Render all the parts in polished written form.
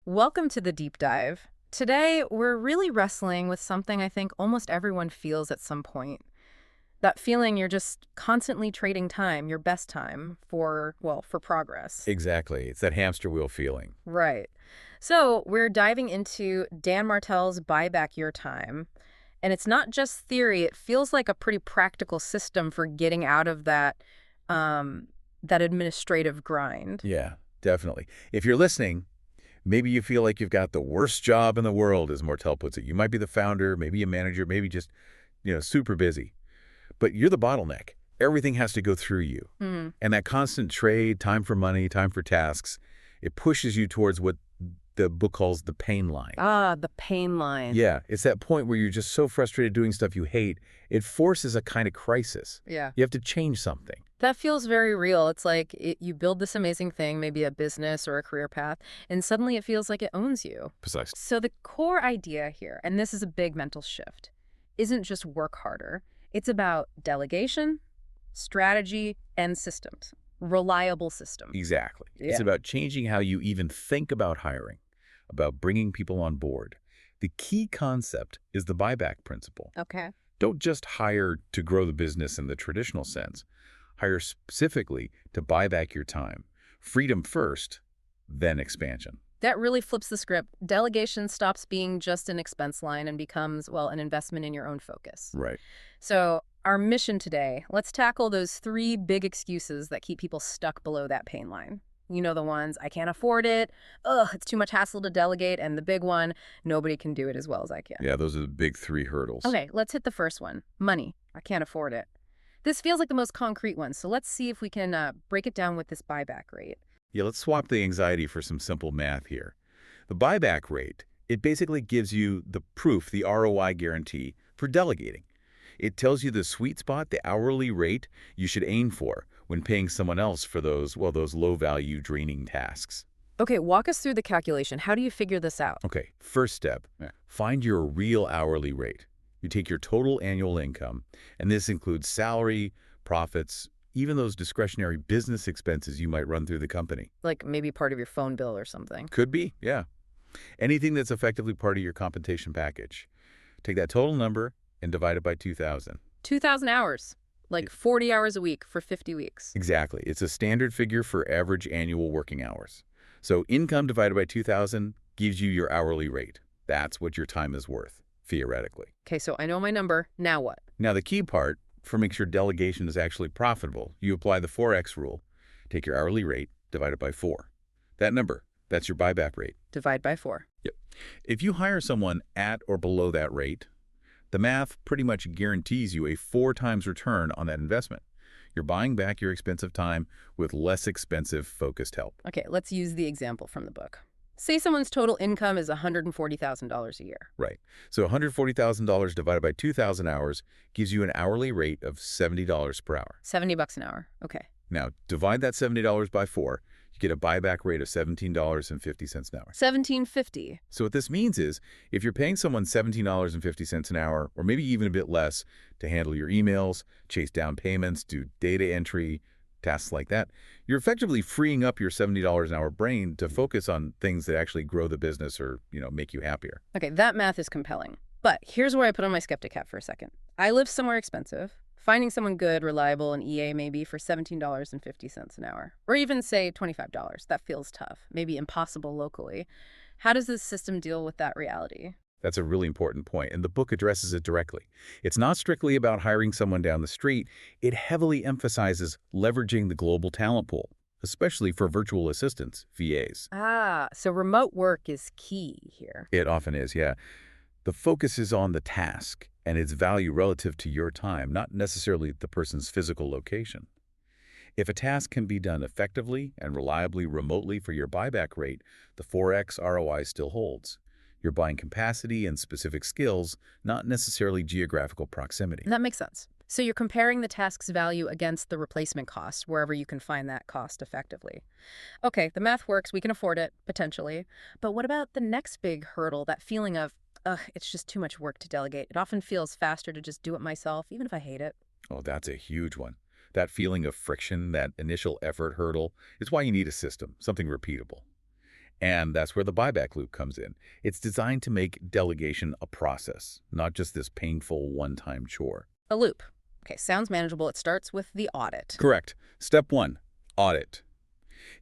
Welcome to the deep dive. Today, we're really wrestling with something I think almost everyone feels at some point. That feeling you're just constantly trading time, your best time, for progress. Exactly. It's that hamster wheel feeling. Right. So, we're diving into Dan Martell's Buy Back Your Time. And it's not just theory, it feels like a pretty practical system for getting out of um, that administrative grind. Yeah, definitely. If you're listening, maybe you feel like you've got the worst job in the world, as Martell puts it. You might be the founder, maybe a manager, maybe just, super busy. But you're the bottleneck. Everything has to go through you. Hmm. And that constant trade, time for money, time for tasks, it pushes you towards what the book calls the pain line. Ah, the pain line. Yeah, it's that point where you're just so frustrated doing stuff you hate, it forces a kind of crisis. Yeah. You have to change something. That feels very real. It's like you build this amazing thing, maybe a business or a career path, and suddenly it feels like it owns you. Precisely. So the core idea here, and this is a big mental shift, isn't just work harder. It's about delegation, strategy, and systems. Reliable systems. Exactly. Yeah. It's about changing how you even think about hiring, about bringing people on board. The key concept is the buyback principle. Okay. Don't just hire to grow the business in the traditional sense. Hire specifically to buy back your time. Freedom first, then expansion. That really flips the script. Delegation stops being just an expense line and becomes, well, an investment in your own focus. Right. So our mission today, let's tackle those three big excuses that keep people stuck below that pain line. You know the ones, I can't afford it, it's too much hassle to delegate, and the big one, nobody can do it as well as I can. Yeah, those are the big three hurdles. Okay, let's hit the first one. Money. I can't afford it. This feels like the most concrete one, so let's see if we can break it down with this buyback rate. Yeah, let's swap the anxiety for some simple math here. The buyback rate, it basically gives you the proof, the ROI guarantee for delegating. It tells you the sweet spot, the hourly rate you should aim for when paying someone else for those low-value, draining tasks. Okay, walk us through the calculation. How do you figure this out? Okay, first step, find your real hourly rate. You take your total annual income, and this includes salary, profits, even those discretionary business expenses you might run through the company. Like maybe part of your phone bill or something. Could be, yeah. Anything that's effectively part of your compensation package. Take that total number and divide it by 2,000. 2,000 hours. Like 40 hours a week for 50 weeks. Exactly. It's a standard figure for average annual working hours. So income divided by 2,000 gives you your hourly rate. That's what your time is worth, theoretically. Okay, so I know my number. Now what? Now, the key part, for making sure delegation is actually profitable, you apply the 4x rule. Take your hourly rate, divide it by 4. That number, that's your buyback rate. Divide by 4. Yep. If you hire someone at or below that rate, the math pretty much guarantees you a 4 times return on that investment. You're buying back your expensive time with less expensive, focused help. Okay, let's use the example from the book. Say someone's total income is $140,000 a year. Right. So $140,000 divided by 2,000 hours gives you an hourly rate of $70 per hour. $70 an hour. Okay. Now, divide that $70 by 4, you get a buyback rate of $17.50 an hour. $17.50. So what this means is, if you're paying someone $17.50 an hour, or maybe even a bit less, to handle your emails, chase down payments, do data entry, tasks like that, you're effectively freeing up your $70 an hour brain to focus on things that actually grow the business or, make you happier. Okay, that math is compelling. But here's where I put on my skeptic hat for a second. I live somewhere expensive. Finding someone good, reliable, and EA maybe for $17.50 an hour, or even say $25. That feels tough, maybe impossible locally. How does this system deal with that reality? That's a really important point, and the book addresses it directly. It's not strictly about hiring someone down the street. It heavily emphasizes leveraging the global talent pool, especially for virtual assistants, VAs. Ah, so remote work is key here. It often is, yeah. The focus is on the task and its value relative to your time, not necessarily the person's physical location. If a task can be done effectively and reliably remotely for your buyback rate, the 4x ROI still holds. You're buying capacity and specific skills, not necessarily geographical proximity. That makes sense. So you're comparing the task's value against the replacement cost, wherever you can find that cost effectively. Okay, the math works. We can afford it, potentially. But what about the next big hurdle, that feeling of, it's just too much work to delegate? It often feels faster to just do it myself, even if I hate it. Oh, that's a huge one. That feeling of friction, that initial effort hurdle, is why you need a system, something repeatable. And that's where the buyback loop comes in. It's designed to make delegation a process, not just this painful one-time chore. A loop. Okay, sounds manageable. It starts with the audit. Correct. Step 1, audit.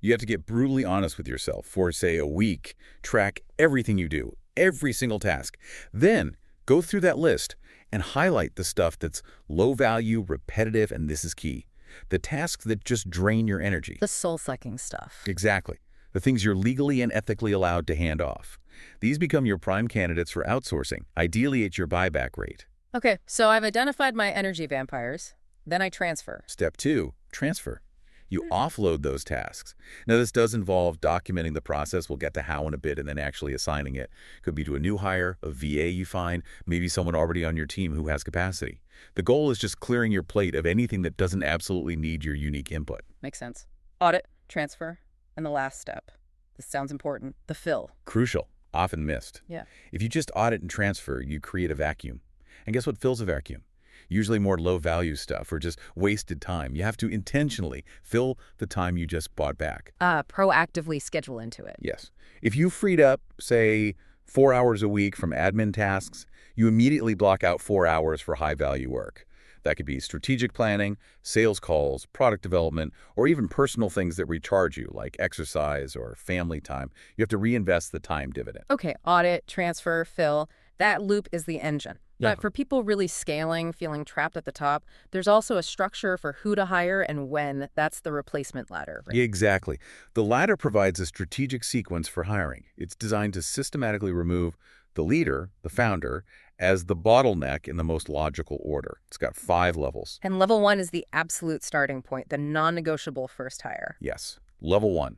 You have to get brutally honest with yourself for, say, a week. Track everything you do, every single task. Then go through that list and highlight the stuff that's low value, repetitive, and this is key. The tasks that just drain your energy. The soul-sucking stuff. Exactly. The things you're legally and ethically allowed to hand off. These become your prime candidates for outsourcing, ideally at your buyback rate. Okay, so I've identified my energy vampires. Then I transfer. Step 2, transfer. You offload those tasks. Now, this does involve documenting the process. We'll get to how in a bit, and then actually assigning it. Could be to a new hire, a VA you find, maybe someone already on your team who has capacity. The goal is just clearing your plate of anything that doesn't absolutely need your unique input. Makes sense. Audit, transfer, and the last step. This sounds important. The fill. Crucial, often missed. Yeah. If you just audit and transfer, you create a vacuum. And guess what fills a vacuum? Usually more low-value stuff or just wasted time. You have to intentionally fill the time you just bought back. Proactively schedule into it. Yes. If you freed up, say, 4 hours a week from admin tasks, you immediately block out 4 hours for high-value work. That could be strategic planning, sales calls, product development, or even personal things that recharge you, like exercise or family time. You have to reinvest the time dividend. Okay, audit, transfer, fill. That loop is the engine. Yeah. But for people really scaling, feeling trapped at the top, there's also a structure for who to hire and when. That's the replacement ladder. Right? Exactly. The ladder provides a strategic sequence for hiring. It's designed to systematically remove the leader, the founder, as the bottleneck in the most logical order. It's got 5 levels. And level 1 is the absolute starting point, the non-negotiable first hire. Yes. Level 1,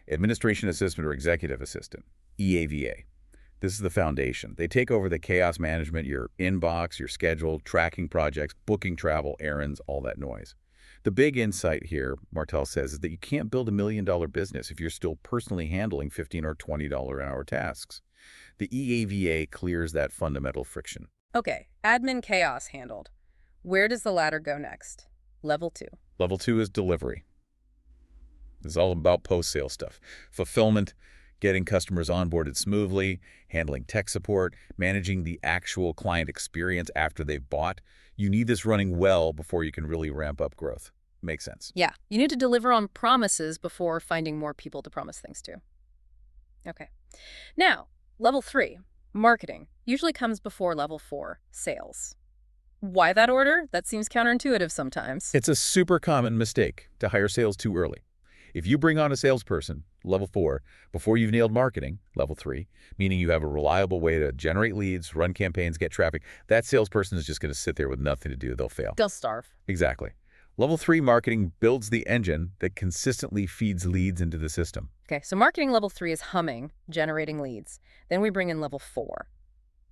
administration assistant or executive assistant, EAVA. This is the foundation. They take over the chaos management, your inbox, your schedule, tracking projects, booking travel, errands, all that noise. The big insight here, Martell says, is that you can't build $1 million business if you're still personally handling $15 or $20 an hour tasks. The EAVA clears that fundamental friction. Okay, admin chaos handled. Where does the ladder go next? Level 2. Level 2 is delivery. This is all about post-sale stuff. Fulfillment, getting customers onboarded smoothly, handling tech support, managing the actual client experience after they've bought. You need this running well before you can really ramp up growth. Makes sense. Yeah, you need to deliver on promises before finding more people to promise things to. Okay. Now, level 3, marketing, usually comes before level 4, sales. Why that order? That seems counterintuitive sometimes. It's a super common mistake to hire sales too early. If you bring on a salesperson, level 4, before you've nailed marketing, level 3, meaning you have a reliable way to generate leads, run campaigns, get traffic, that salesperson is just going to sit there with nothing to do. They'll fail. They'll starve. Exactly. Level 3 marketing builds the engine that consistently feeds leads into the system. Okay, so marketing level 3 is humming, generating leads. Then we bring in level 4,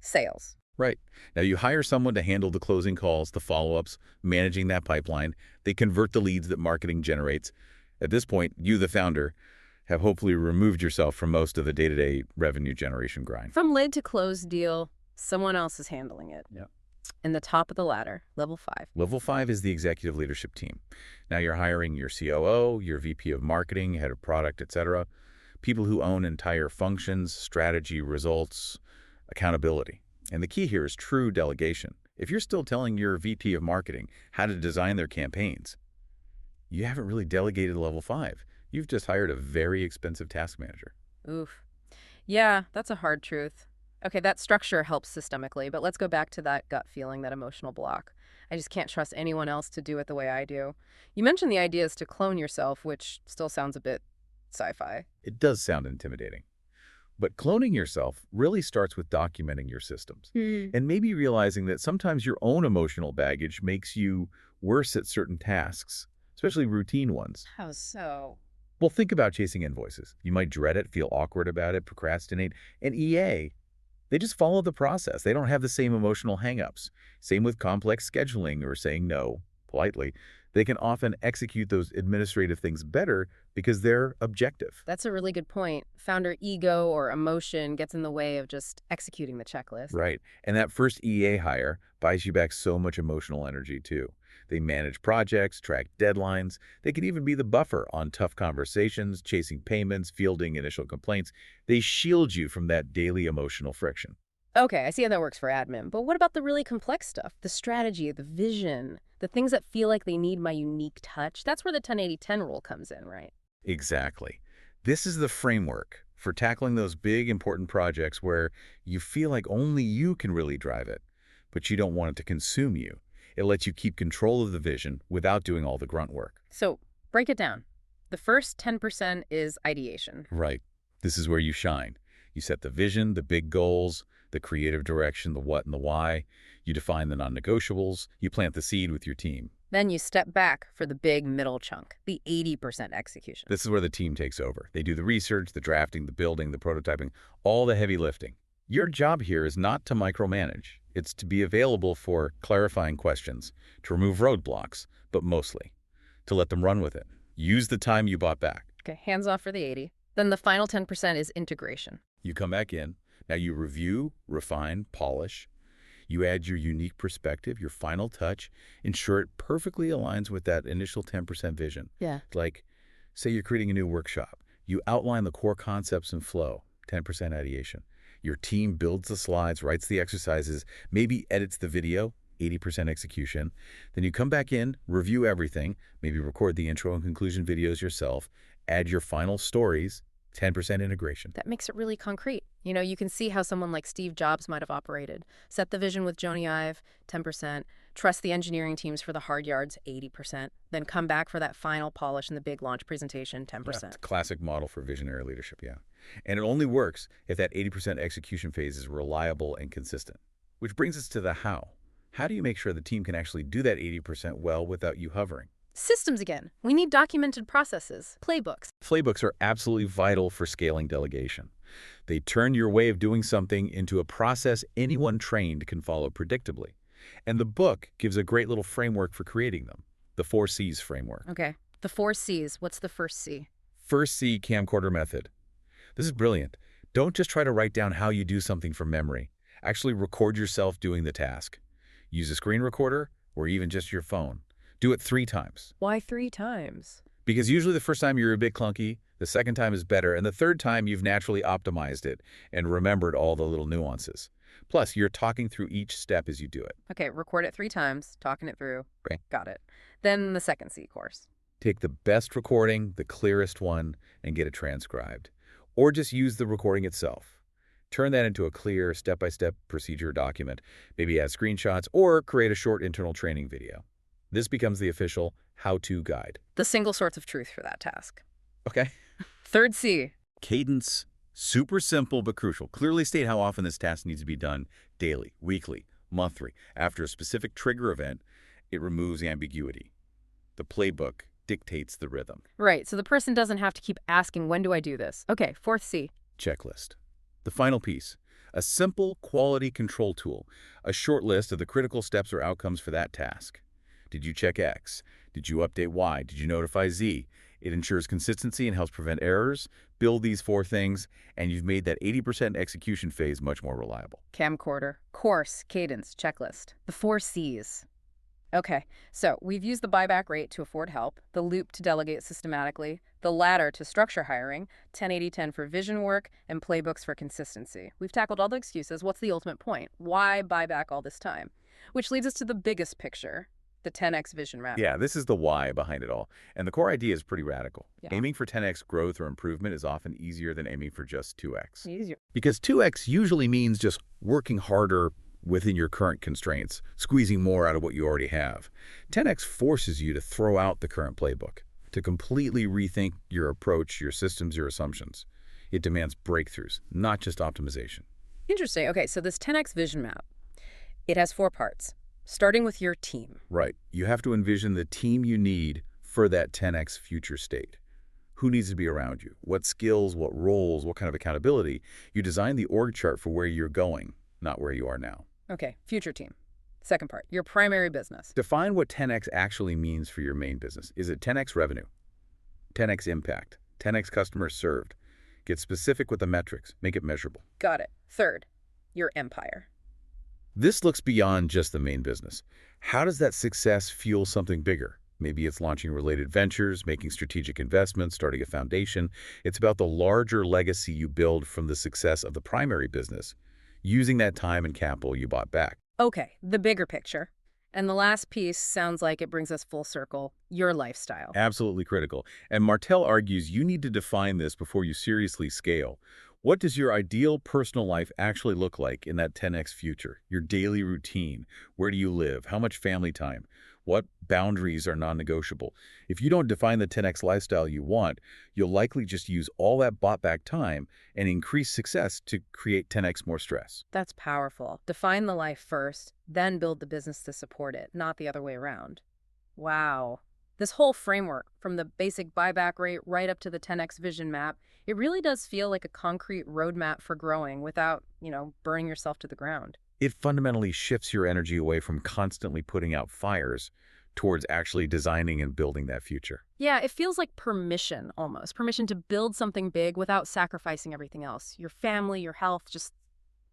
sales. Right. Now you hire someone to handle the closing calls, the follow-ups, managing that pipeline. They convert the leads that marketing generates. At this point, you, the founder, have hopefully removed yourself from most of the day-to-day revenue generation grind. From lid to closed deal, someone else is handling it. Yeah. In the top of the ladder, level 5. Level 5 is the executive leadership team. Now you're hiring your COO, your VP of marketing, head of product, etc. People who own entire functions, strategy, results, accountability. And the key here is true delegation. If you're still telling your VP of marketing how to design their campaigns, you haven't really delegated level 5. You've just hired a very expensive task manager. Oof. Yeah, that's a hard truth. Okay, that structure helps systemically, but let's go back to that gut feeling, that emotional block. I just can't trust anyone else to do it the way I do. You mentioned the idea is to clone yourself, which still sounds a bit sci-fi. It does sound intimidating. But cloning yourself really starts with documenting your systems and maybe realizing that sometimes your own emotional baggage makes you worse at certain tasks, especially routine ones. How so? Well, think about chasing invoices. You might dread it, feel awkward about it, procrastinate. And EA, they just follow the process. They don't have the same emotional hangups. Same with complex scheduling or saying no politely. They can often execute those administrative things better because they're objective. That's a really good point. Founder ego or emotion gets in the way of just executing the checklist. Right. And that first EA hire buys you back so much emotional energy too. They manage projects, track deadlines. They can even be the buffer on tough conversations, chasing payments, fielding initial complaints. They shield you from that daily emotional friction. Okay, I see how that works for admin, but what about the really complex stuff? The strategy, the vision, the things that feel like they need my unique touch? That's where the 10-80-10 rule comes in, right? Exactly. This is the framework for tackling those big, important projects where you feel like only you can really drive it, but you don't want it to consume you. It lets you keep control of the vision without doing all the grunt work. So, break it down. The first 10% is ideation. Right. This is where you shine. You set the vision, the big goals, the creative direction, the what and the why. You define the non-negotiables. You plant the seed with your team. Then you step back for the big middle chunk, the 80% execution. This is where the team takes over. They do the research, the drafting, the building, the prototyping, all the heavy lifting. Your job here is not to micromanage. It's to be available for clarifying questions, to remove roadblocks, but mostly to let them run with it. Use the time you bought back. Okay, hands off for the 80. Then the final 10% is integration. You come back in. Now you review, refine, polish. You add your unique perspective, your final touch, ensure it perfectly aligns with that initial 10% vision. Yeah. Like, say you're creating a new workshop. You outline the core concepts and flow, 10% ideation. Your team builds the slides, writes the exercises, maybe edits the video, 80% execution. Then you come back in, review everything, maybe record the intro and conclusion videos yourself, add your final stories, 10% integration. That makes it really concrete. You know, you can see how someone like Steve Jobs might have operated. Set the vision with Joni Ive, 10%. Trust the engineering teams for the hard yards, 80%. Then come back for that final polish and the big launch presentation, 10%. Yeah, it's a classic model for visionary leadership, yeah. And it only works if that 80% execution phase is reliable and consistent. Which brings us to the how. How do you make sure the team can actually do that 80% well without you hovering? Systems again. We need documented processes, playbooks. Playbooks are absolutely vital for scaling delegation. They turn your way of doing something into a process anyone trained can follow predictably. And the book gives a great little framework for creating them, the 4 C's framework. Okay, the 4 C's. What's the first C? First C, camcorder method. This is brilliant. Don't just try to write down how you do something from memory. Actually record yourself doing the task. Use a screen recorder or even just your phone. Do it 3 times. Why 3 times? Because usually the first time you're a bit clunky, the second time is better, and the third time you've naturally optimized it and remembered all the little nuances. Plus, you're talking through each step as you do it. Okay, record it 3 times, talking it through. Right. Got it. Then the second C course. Take the best recording, the clearest one, and get it transcribed. Or just use the recording itself. Turn that into a clear, step-by-step procedure document. Maybe add screenshots or create a short internal training video. This becomes the official how-to guide. The single source of truth for that task. Okay. Third C. Cadence. Super simple but crucial. Clearly state how often this task needs to be done daily, weekly, monthly. After a specific trigger event, it removes ambiguity. The playbook dictates the rhythm. Right, so the person doesn't have to keep asking, when do I do this? Okay, fourth C. Checklist. The final piece. A simple quality control tool. A short list of the critical steps or outcomes for that task. Did you check X? Did you update Y? Did you notify Z? It ensures consistency and helps prevent errors. Build these 4 things, and you've made that 80% execution phase much more reliable. Camcorder, course, cadence, checklist. The 4 C's. Okay, so we've used the buyback rate to afford help, the loop to delegate systematically, the ladder to structure hiring, 10-80-10 for vision work, and playbooks for consistency. We've tackled all the excuses. What's the ultimate point? Why buy back all this time? Which leads us to the biggest picture. The 10x vision map. Yeah, this is the why behind it all. And the core idea is pretty radical. Yeah. Aiming for 10x growth or improvement is often easier than aiming for just 2x. Easier. Because 2x usually means just working harder within your current constraints, squeezing more out of what you already have. 10x forces you to throw out the current playbook, to completely rethink your approach, your systems, your assumptions. It demands breakthroughs, not just optimization. Interesting. Okay, so this 10x vision map, it has 4 parts. Starting with your team. Right. You have to envision the team you need for that 10x future state. Who needs to be around you? What skills, what roles, what kind of accountability? You design the org chart for where you're going, not where you are now. Okay, future team. Second part, your primary business. Define what 10x actually means for your main business. Is it 10x revenue? 10x impact? 10x customers served? Get specific with the metrics. Make it measurable. Got it. Third, your empire. This looks beyond just the main business. How does that success fuel something bigger? Maybe it's launching related ventures, making strategic investments, starting a foundation. It's about the larger legacy you build from the success of the primary business, using that time and capital you bought back. Okay, the bigger picture. And the last piece sounds like it brings us full circle, your lifestyle. Absolutely critical. And Martell argues you need to define this before you seriously scale. What does your ideal personal life actually look like in that 10x future? Your daily routine. Where do you live? How much family time? What boundaries are non-negotiable? If you don't define the 10x lifestyle you want, you'll likely just use all that bought back time and increase success to create 10x more stress. That's powerful. Define the life first, then build the business to support it, not the other way around. Wow. This whole framework, from the basic buyback rate right up to the 10x vision map, it really does feel like a concrete roadmap for growing without, burning yourself to the ground. It fundamentally shifts your energy away from constantly putting out fires towards actually designing and building that future. Yeah, it feels like permission almost. Permission to build something big without sacrificing everything else. Your family, your health, just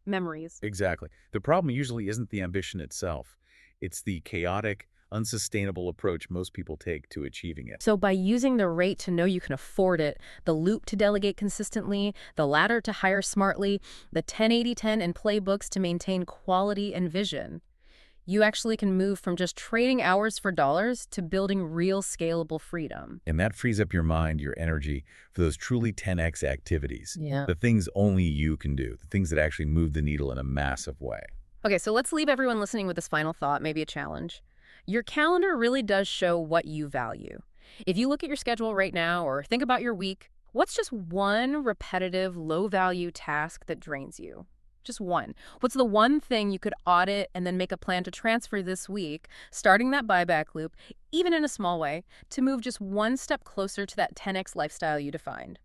memories. Exactly. The problem usually isn't the ambition itself. It's the chaotic, unsustainable approach most people take to achieving it. So by using the rate to know you can afford it, the loop to delegate consistently, the ladder to hire smartly, the 10-80-10 and playbooks to maintain quality and vision, you actually can move from just trading hours for dollars to building real scalable freedom. And that frees up your mind, your energy for those truly 10x activities. Yeah. The things only you can do, the things that actually move the needle in a massive way. Okay, so let's leave everyone listening with this final thought, maybe a challenge. Your calendar really does show what you value. If you look at your schedule right now or think about your week, what's just one repetitive, low-value task that drains you? Just one. What's the one thing you could audit and then make a plan to transfer this week, starting that buyback loop, even in a small way, to move just one step closer to that 10x lifestyle you defined?